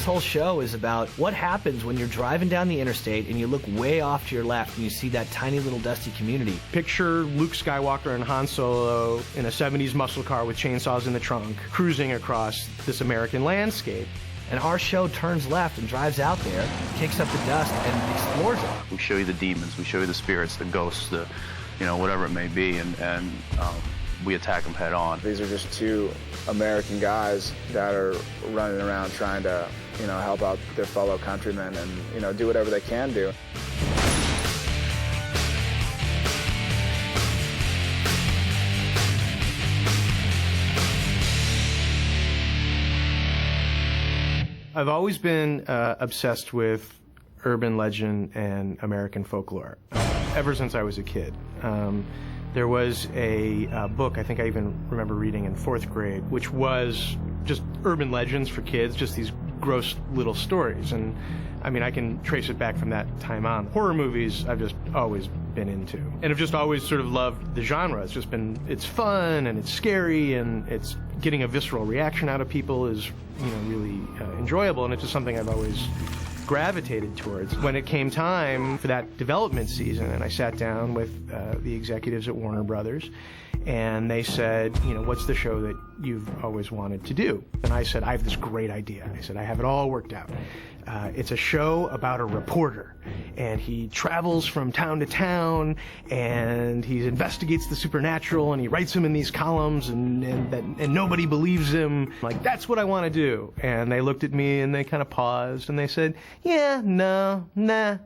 this whole show is about what happens when you're driving down the interstate and you look way off to your left and you see that tiny little dusty community. Picture Luke Skywalker and Han Solo in a 70s muscle car with chainsaws in the trunk, cruising across this American landscape. And our show turns left and drives out there, kicks up the dust, and explores it. We show you the demons, we show you the spirits, the ghosts, the, you know, whatever it may be, and we attack them head on. These are just two American guys that are running around trying to, you know, help out their fellow countrymen and, you know, do whatever they can do. I've always been obsessed with urban legend and American folklore, ever since I was a kid. There was a book, I think I even remember reading in 4th grade, which was just urban legends for kids, just these gross little stories. And I mean, I can trace it back from that time on. Horror movies I've just always been into, and have just always sort of loved the genre. It's just been, it's fun and it's scary and it's getting a visceral reaction out of people is, you know, really enjoyable, and it's just something I've always gravitated towards. When it came time for that development season, and I sat down with the executives at Warner Brothers, and they said, you know, what's the show that you've always wanted to do? And I said, I have this great idea. I said, I have it all worked out. It's a show about a reporter, and he travels from town to town, and he investigates the supernatural, and he writes them in these columns, and nobody believes him. Like, that's what I want to do. And they looked at me, and they kind of paused, and they said, yeah, no, nah.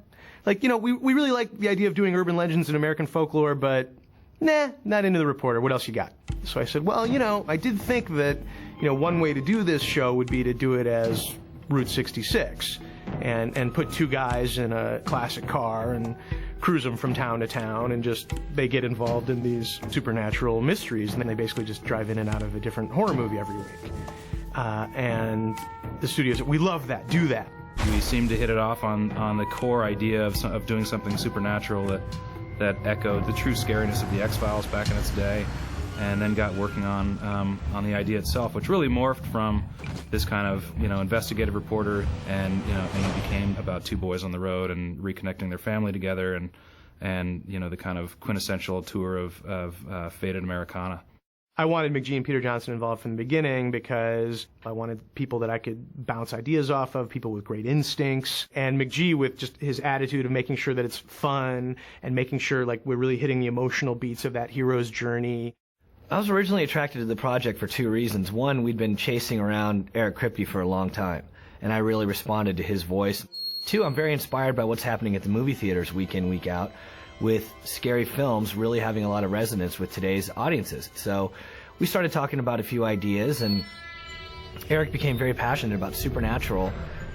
Like, you know, we really like the idea of doing urban legends and American folklore, but nah, not into the reporter. What else you got? So I said, well, you know, I did think that, you know, one way to do this show would be to do it as Route 66 and put two guys in a classic car and cruise them from town to town, and just they get involved in these supernatural mysteries, and then they basically just drive in and out of a different horror movie every week. And the studios, we love that, do that. We seemed to hit it off on the core idea of doing something supernatural that echoed the true scariness of the X-Files back in its day, and then got working on the idea itself, which really morphed from this kind of, you know, investigative reporter, and, you know, and it became about two boys on the road and reconnecting their family together, and you know, the kind of quintessential tour of faded Americana. I wanted McGee and Peter Johnson involved from the beginning because I wanted people that I could bounce ideas off of, people with great instincts, and McGee with just his attitude of making sure that it's fun and making sure, like, we're really hitting the emotional beats of that hero's journey. I was originally attracted to the project for two reasons. One, we'd been chasing around Eric Kripke for a long time, and I really responded to his voice. Two, I'm very inspired by what's happening at the movie theaters week in, week out, with scary films really having a lot of resonance with today's audiences. So we started talking about a few ideas, and Eric became very passionate about supernatural,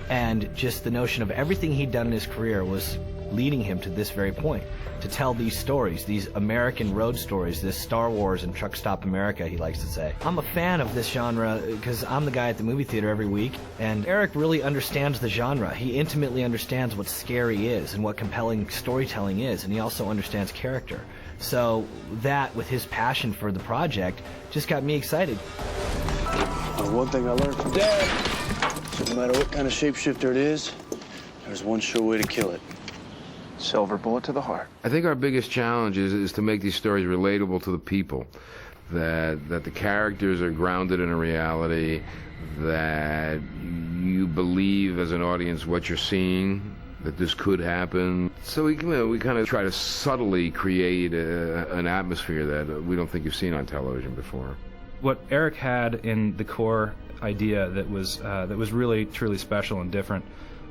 and just the notion of everything he'd done in his career was leading him to this very point, to tell these stories, these American road stories, this Star Wars and Truck Stop America, he likes to say. I'm a fan of this genre because I'm the guy at the movie theater every week, and Eric really understands the genre. He intimately understands what scary is and what compelling storytelling is, and he also understands character. So that, with his passion for the project, just got me excited. One thing I learned from Dad, so no matter what kind of shapeshifter it is, there's one sure way to kill it. Silver bullet to the heart. I think our biggest challenge is to make these stories relatable to the people, that the characters are grounded in a reality, that you believe as an audience what you're seeing, that this could happen. So we kind of try to subtly create an atmosphere that we don't think you've seen on television before. What Eric had in the core idea that was really truly special and different,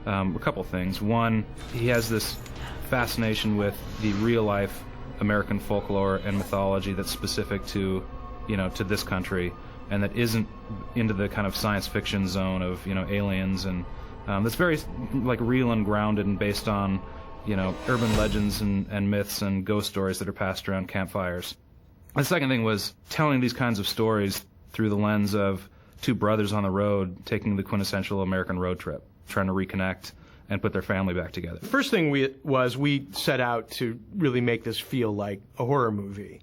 a couple things. One, he has this fascination with the real-life American folklore and mythology that's specific to, you know, to this country, and that isn't into the kind of science fiction zone of, you know, aliens, and that's very, like, real and grounded and based on, you know, urban legends and myths and ghost stories that are passed around campfires. The second thing was telling these kinds of stories through the lens of two brothers on the road taking the quintessential American road trip, trying to reconnect and put their family back together. The first thing we set out to really make this feel like a horror movie.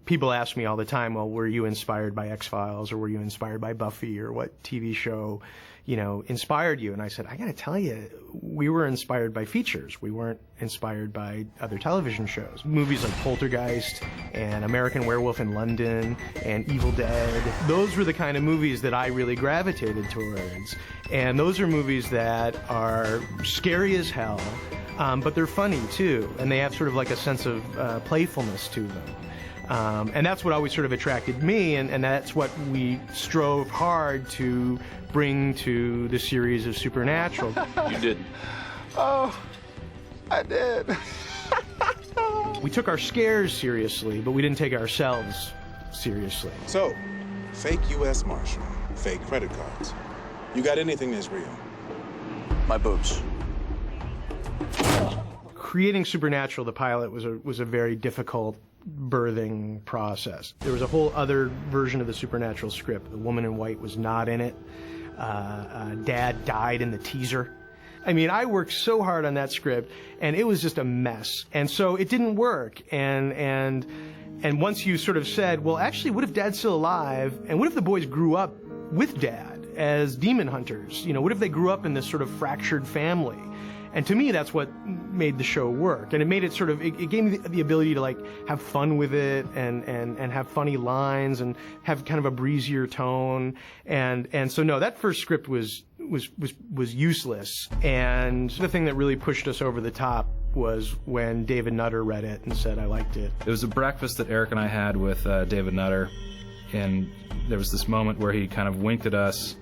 People ask me all the time, well, were you inspired by X-Files, or were you inspired by Buffy, or what TV show, inspired you? And I said, I gotta tell you, we were inspired by features. We weren't inspired by other television shows. Movies like Poltergeist and American Werewolf in London and Evil Dead. Those were the kind of movies that I really gravitated towards. And those are movies that are scary as hell, but they're funny too. And they have sort of like a sense of playfulness to them. And that's what always sort of attracted me, and that's what we strove hard to bring to the series of Supernatural. You didn't. Oh, I did. We took our scares seriously, but we didn't take ourselves seriously. So, fake U.S. Marshal, fake credit cards. You got anything that's real? My boobs. Creating Supernatural, the pilot, was a very difficult birthing process. There was a whole other version of the Supernatural script. The woman in white was not in it. Dad died in the teaser. I mean, I worked so hard on that script, and it was just a mess. And so it didn't work. And once you sort of said, well, actually, what if Dad's still alive? And what if the boys grew up with Dad as demon hunters? What if they grew up in this sort of fractured family? And to me, that's what made the show work. And it made it sort of, it gave me the ability to like have fun with it and have funny lines and have kind of a breezier tone. And so no, that first script was useless. And the thing that really pushed us over the top was when David Nutter read it and said, I liked it. It was a breakfast that Eric and I had with David Nutter, and there was this moment where he kind of winked at us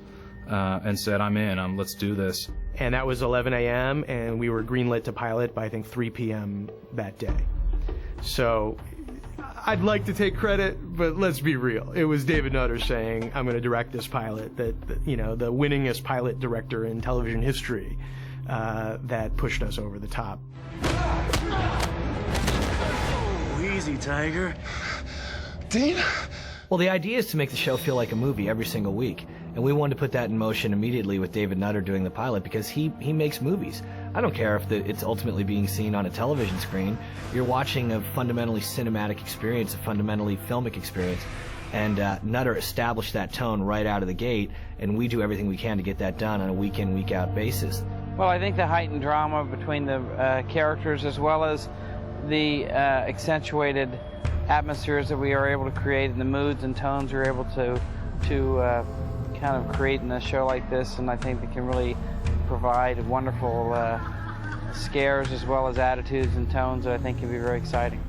and said, I'm in, let's do this. And that was 11 a.m., and we were greenlit to pilot by, I think, 3 p.m. that day. So I'd like to take credit, but let's be real. It was David Nutter saying, I'm going to direct this pilot, the winningest pilot director in television history, that pushed us over the top. Oh, easy, Tiger. Dean? Well, the idea is to make the show feel like a movie every single week. And we wanted to put that in motion immediately with David Nutter doing the pilot because he makes movies. I don't care if it's ultimately being seen on a television screen. You're watching a fundamentally cinematic experience, a fundamentally filmic experience. And Nutter established that tone right out of the gate, and we do everything we can to get that done on a week-in, week-out basis. Well, I think the heightened drama between the characters as well as the accentuated atmospheres that we are able to create and the moods and tones we're able to kind of create in a show like this, and I think they can really provide wonderful scares as well as attitudes and tones that I think can be very exciting.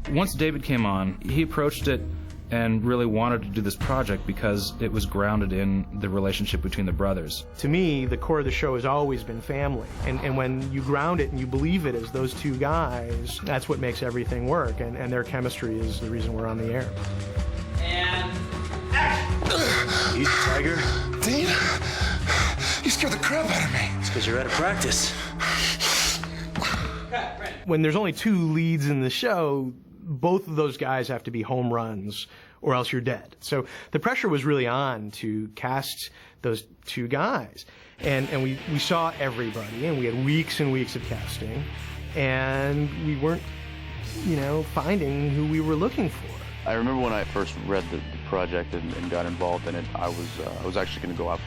Once David came on, he approached it and really wanted to do this project because it was grounded in the relationship between the brothers. To me, the core of the show has always been family. And when you ground it and you believe it as those two guys, that's what makes everything work. And their chemistry is the reason we're on the air. And Easy, Tiger. Dean? You scared the crap out of me. It's because you're out of practice. When there's only 2 leads in the show, both of those guys have to be home runs or else you're dead. So the pressure was really on to cast those 2 guys. And we saw everybody, and we had weeks and weeks of casting, and we weren't, finding who we were looking for. I remember when I first read the project and got involved in it, I was actually going to go out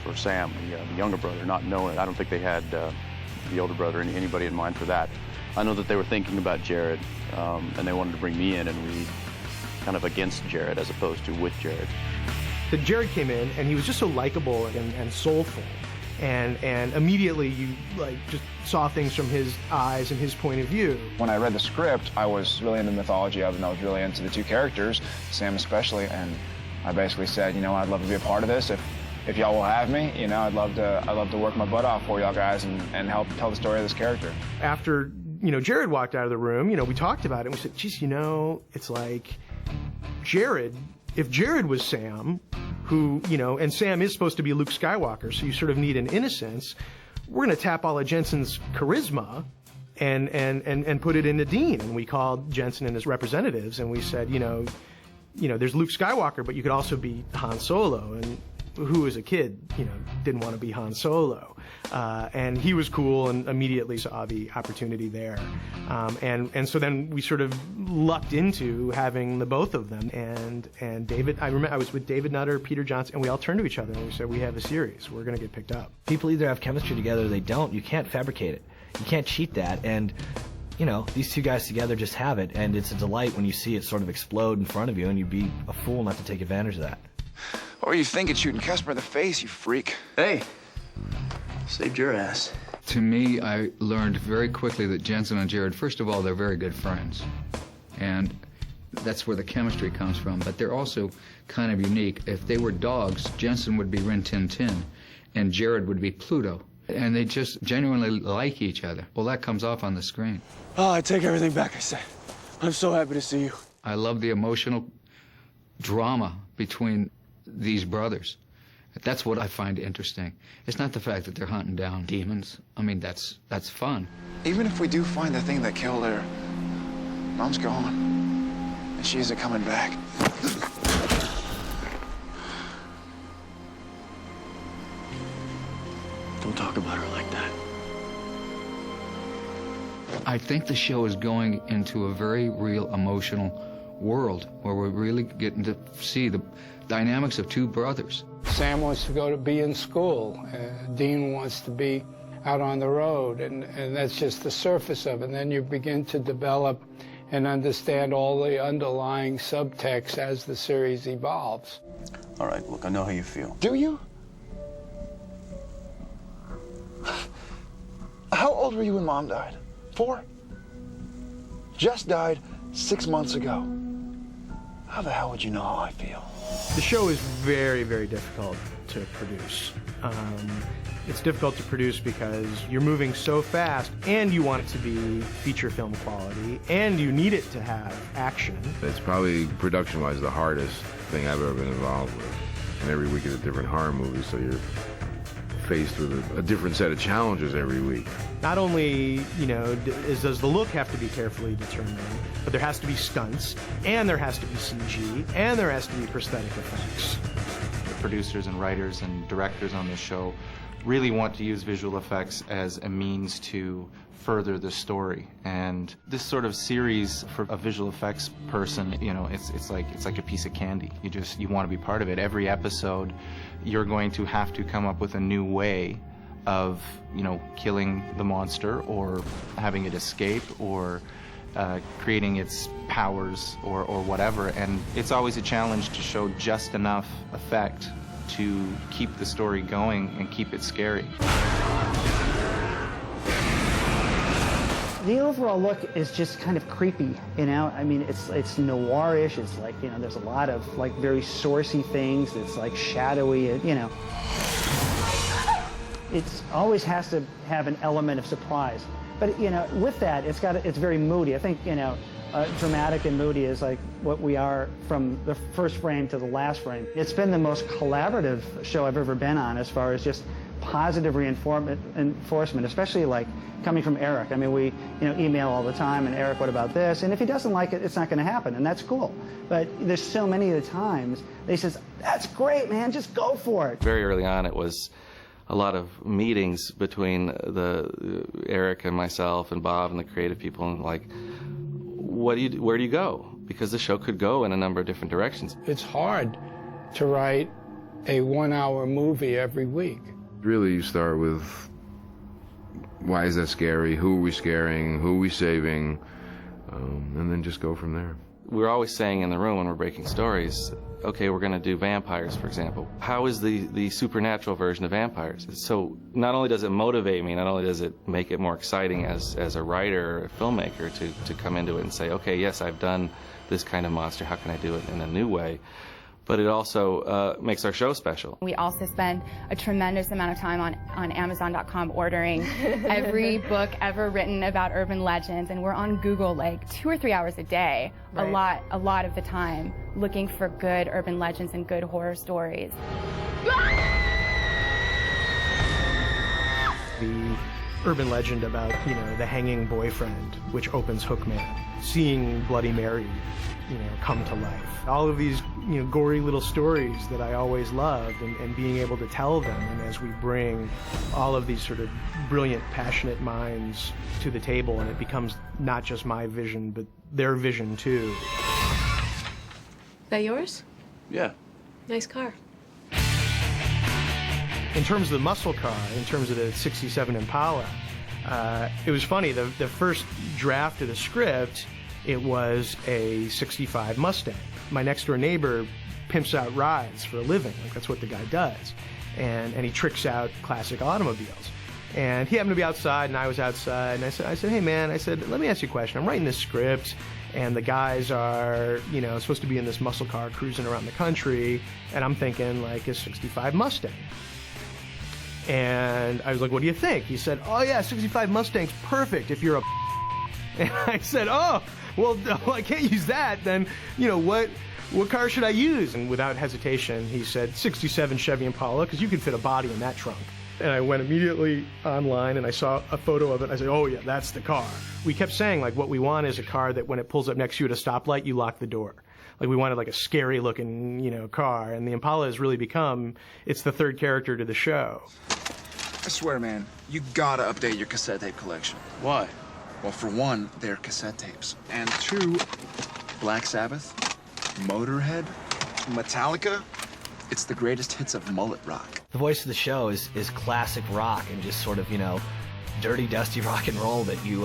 for Sam, the younger brother, not knowing. I don't think they had the older brother and anybody in mind for that. I know that they were thinking about Jared, and they wanted to bring me in and read kind of against Jared as opposed to with Jared. But Jared came in, and he was just so likable and soulful. And immediately you just saw things from his eyes and his point of view. When I read the script, I was really into the mythology of it, and I was really into the 2 characters, Sam especially, and I basically said, I'd love to be a part of this. If y'all will have me, I'd love to work my butt off for y'all guys and help tell the story of this character. After, Jared walked out of the room, we talked about it, and we said, geez, it's like Jared, if Jared was Sam, who, and Sam is supposed to be Luke Skywalker, so you sort of need an innocence, we're going to tap all of Jensen's charisma and put it into Dean. And we called Jensen and his representatives, and we said, there's Luke Skywalker, but you could also be Han Solo. And who as a kid, didn't want to be Han Solo. And he was cool and immediately saw the opportunity there. And so then we sort of lucked into having the both of them. And David, I remember I was with David Nutter, Peter Johnson, and we all turned to each other and we said, we have a series. We're going to get picked up. People either have chemistry together or they don't. You can't fabricate it. You can't cheat that. And these two guys together just have it, and it's a delight when you see it sort of explode in front of you, and you'd be a fool not to take advantage of that. What were you thinking, shooting Casper in the face, you freak? Hey, saved your ass. To me, I learned very quickly that Jensen and Jared, first of all, they're very good friends. And that's where the chemistry comes from. But they're also kind of unique. If they were dogs, Jensen would be Rin Tin Tin, and Jared would be Pluto. And they just genuinely like each other. Well, that comes off on the screen. Oh, I take everything back I said. I'm so happy to see you. I love the emotional drama between these brothers. That's what I find interesting. It's not the fact that they're hunting down demons. I mean, that's fun. Even if we do find the thing that killed her, Mom's gone. And she isn't coming back. Don't talk about her like that. I think the show is going into a very real emotional world where we're really getting to see the dynamics of two brothers. Sam wants to be in school. Dean wants to be out on the road, and that's just the surface of it. And then you begin to develop and understand all the underlying subtext as the series evolves. All right, look, I know how you feel. Do you? How old were you when Mom died? 4? Jess died 6 months ago. How the hell would you know how I feel? The show is very, very difficult to produce. It's difficult to produce because you're moving so fast, and you want it to be feature film quality, and you need it to have action. It's probably, production-wise, the hardest thing I've ever been involved with. And every week is a different horror movie, so you're faced with a different set of challenges every week. Not only, does the look have to be carefully determined, but there has to be stunts, and there has to be CG, and there has to be prosthetic effects. The producers and writers and directors on this show really want to use visual effects as a means to further the story. And this sort of series for a visual effects person, it's like a piece of candy. You want to be part of it. Every episode, you're going to have to come up with a new way of, killing the monster or having it escape or creating its powers or whatever. And it's always a challenge to show just enough effect to keep the story going and keep it scary. The overall look is just kind of creepy, I mean, it's noir-ish. It's like, there's a lot of very sourcey things. It's like shadowy, It always has to have an element of surprise. But, with that, it's very moody. I think, dramatic and moody is like what we are from the first frame to the last frame. It's been the most collaborative show I've ever been on as far as just positive reinforcement, especially coming from Eric. I mean, we email all the time, and Eric, what about this? And if he doesn't like it, it's not going to happen, and that's cool. But there's so many of the times they says, that's great, man, just go for it. Very early on, it was a lot of meetings between Eric and myself and Bob and the creative people, and where do you go? Because the show could go in a number of different directions. It's hard to write a 1-hour movie every week. Really, you start with, why is that scary? Who are we scaring? Who are we saving? And then just go from there. We're always saying in the room when we're breaking stories, okay, we're going to do vampires, for example. How is the supernatural version of vampires? So not only does it motivate me, not only does it make it more exciting as a writer or a filmmaker to come into it and say, okay, yes, I've done this kind of monster, how can I do it in a new way? But it also makes our show special. We also spend a tremendous amount of time on Amazon.com ordering every book ever written about urban legends, and we're on Google 2 or 3 hours a day, right. a lot of the time, looking for good urban legends and good horror stories. The urban legend about, the hanging boyfriend, which opens Hookman, seeing Bloody Mary, come to life. All of these, gory little stories that I always loved, and being able to tell them, and as we bring all of these sort of brilliant, passionate minds to the table, and it becomes not just my vision, but their vision too. That yours? Yeah. Nice car. In terms of the muscle car, in terms of the 67 Impala, it was funny, the first draft of the script, it was a 65 Mustang. My next door neighbor pimps out rides for a living, like that's what the guy does. And he tricks out classic automobiles. And he happened to be outside and I was outside, and I said, hey man, let me ask you a question. I'm writing this script and the guys are, supposed to be in this muscle car cruising around the country, and I'm thinking like a 65 Mustang. And I was like, what do you think? He said, oh yeah, 65 Mustang's perfect if you're a And I said, oh, well, I can't use that. Then, what car should I use? And without hesitation, he said 67 Chevy Impala, because you could fit a body in that trunk. And I went immediately online and I saw a photo of it. I said, oh yeah, that's the car. We kept saying, like, what we want is a car that when it pulls up next to you at a stoplight, you lock the door. Like, we wanted like a scary looking, car. And the Impala has really become, it's the third character to the show. I swear, man, you gotta update your cassette tape collection. Why? Well, for one, they're cassette tapes. And two, Black Sabbath, Motorhead, Metallica. It's the greatest hits of mullet rock. The voice of the show is classic rock and just sort of, dirty, dusty rock and roll that you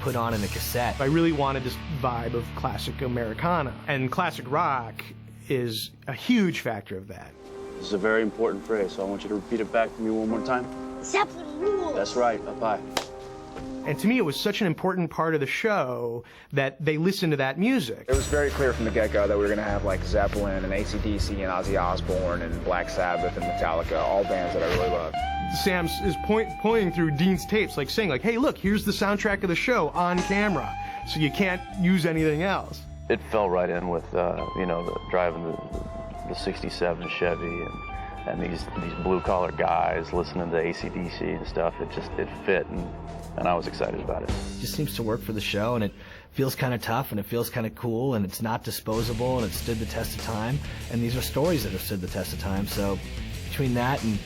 put on in a cassette. I really wanted this vibe of classic Americana, and classic rock is a huge factor of that. This is a very important phrase, so I want you to repeat it back to me one more time. Zeppelin rules. That's right, up-high. And to me, it was such an important part of the show that they listened to that music. It was very clear from the get-go that we were going to have like Zeppelin and AC/DC and Ozzy Osbourne and Black Sabbath and Metallica, all bands that I really love. Sam is pointing through Dean's tapes, like saying, like, hey, look, here's the soundtrack of the show on camera, so you can't use anything else. It fell right in with, driving the 67 Chevy and these blue-collar guys listening to AC/DC and stuff. It fit, and I was excited about it. It just seems to work for the show, and it feels kind of tough, and it feels kind of cool, and it's not disposable, and it stood the test of time. And these are stories that have stood the test of time. So between that and,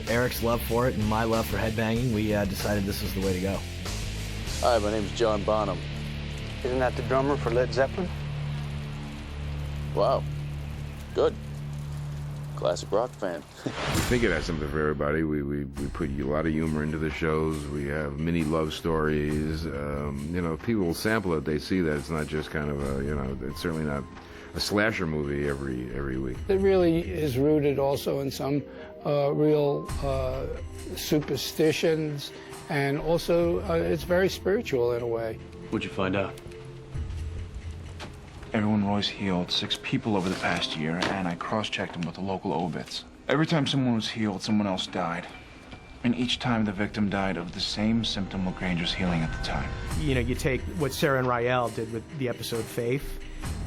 Eric's love for it and my love for headbanging, we decided this was the way to go. Hi, my name's John Bonham. Isn't that the drummer for Led Zeppelin? Wow. Good. Classic rock fan. We think it has something for everybody. We put a lot of humor into the shows. We have mini love stories. If people will sample it, they see that it's not just kind of a, it's certainly not a slasher movie every week. It really is rooted also in some real superstitions, and also it's very spiritual in a way. What'd you find out? Everyone Roy's healed 6 people over the past year, and I cross-checked them with the local obits. Every time someone was healed, someone else died. And each time the victim died of the same symptom LaGranger's healing at the time. You take what Sarah and Rael did with the episode Faith,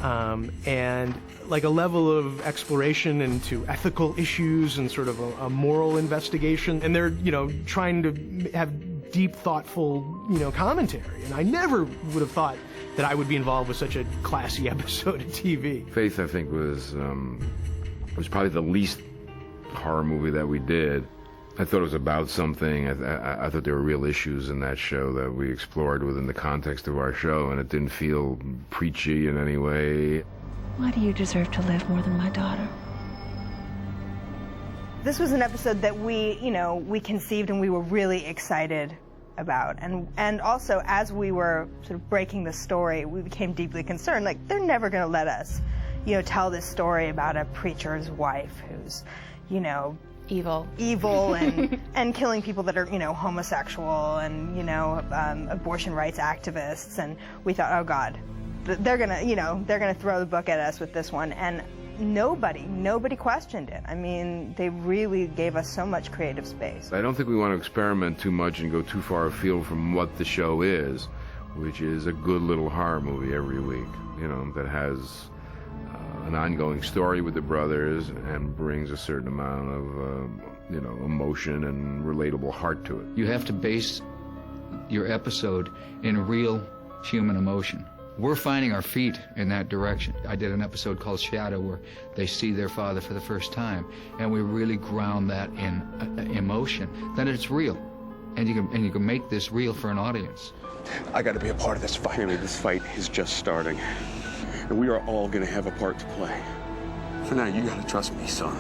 and like a level of exploration into ethical issues and sort of a moral investigation. And they're, trying to have deep, thoughtful, commentary. And I never would have thought that I would be involved with such a classy episode of TV. Faith, I think, was probably the least horror movie that we did. I thought it was about something. I thought there were real issues in that show that we explored within the context of our show, and it didn't feel preachy in any way. Why do you deserve to live more than my daughter? This was an episode that we conceived and we were really excited about. And also, as we were sort of breaking the story, we became deeply concerned. Like, they're never going to let us, tell this story about a preacher's wife who's, evil and killing people that are, homosexual and, abortion rights activists. And we thought, oh God, they're gonna throw the book at us with this one. And nobody questioned it. I mean, they really gave us so much creative space. I don't think we want to experiment too much and go too far afield from what the show is, which is a good little horror movie every week, that has an ongoing story with the brothers and brings a certain amount of, emotion and relatable heart to it. You have to base your episode in real human emotion. We're finding our feet in that direction. I did an episode called Shadow where they see their father for the first time, and we really ground that in emotion. Then it's real, and you can make this real for an audience. I got to be a part of this fight. Amy, this fight is just starting, and we are all going to have a part to play. For now, you got to trust me, son.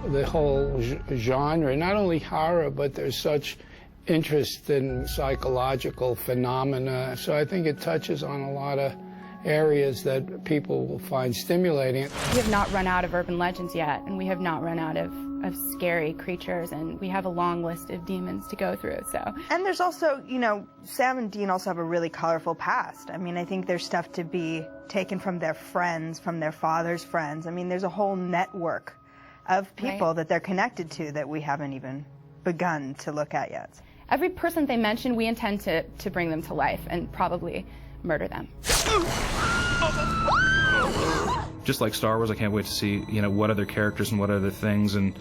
The whole genre, not only horror, but there's such interest in psychological phenomena. So I think it touches on a lot of areas that people will find stimulating. We have not run out of urban legends yet, and we have not run out of scary creatures, and we have a long list of demons to go through, so. And there's also, Sam and Dean also have a really colorful past. I mean, I think there's stuff to be taken from their friends, from their father's friends. I mean, there's a whole network of people that they're connected to that we haven't even begun to look at yet. Every person they mention, we intend to bring them to life and probably murder them. Just like Star Wars, I can't wait to see, what other characters and what other things and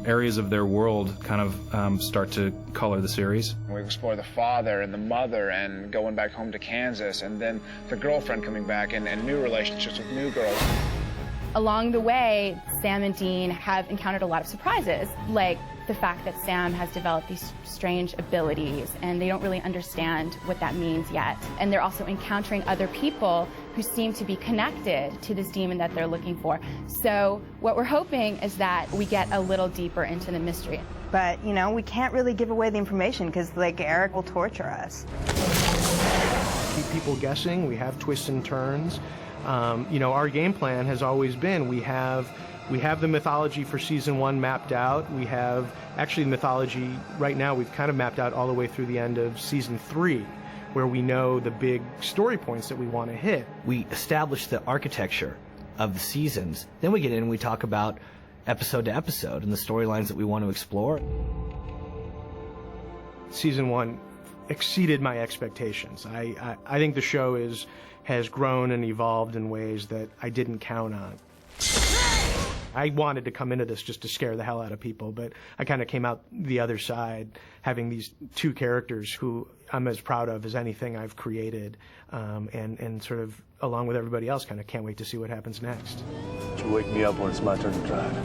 areas of their world kind of start to color the series. We explore the father and the mother and going back home to Kansas, and then the girlfriend coming back and new relationships with new girls. Along the way, Sam and Dean have encountered a lot of surprises, like the fact that Sam has developed these strange abilities and they don't really understand what that means yet. And they're also encountering other people who seem to be connected to this demon that they're looking for. So what we're hoping is that we get a little deeper into the mystery. But, we can't really give away the information because, Eric will torture us. Keep people guessing. We have twists and turns. Our game plan has always been we have the mythology for season 1 mapped out. We have actually the mythology right now we've kind of mapped out all the way through the end of season 3, where we know the big story points that we want to hit. We establish the architecture of the seasons. Then we get in and we talk about episode to episode and the storylines that we want to explore. Season 1 exceeded my expectations. I think the show has grown and evolved in ways that I didn't count on. I wanted to come into this just to scare the hell out of people, but I kind of came out the other side having these two characters who I'm as proud of as anything I've created, and sort of, along with everybody else, kind of can't wait to see what happens next. You wake me up when it's my turn to drive.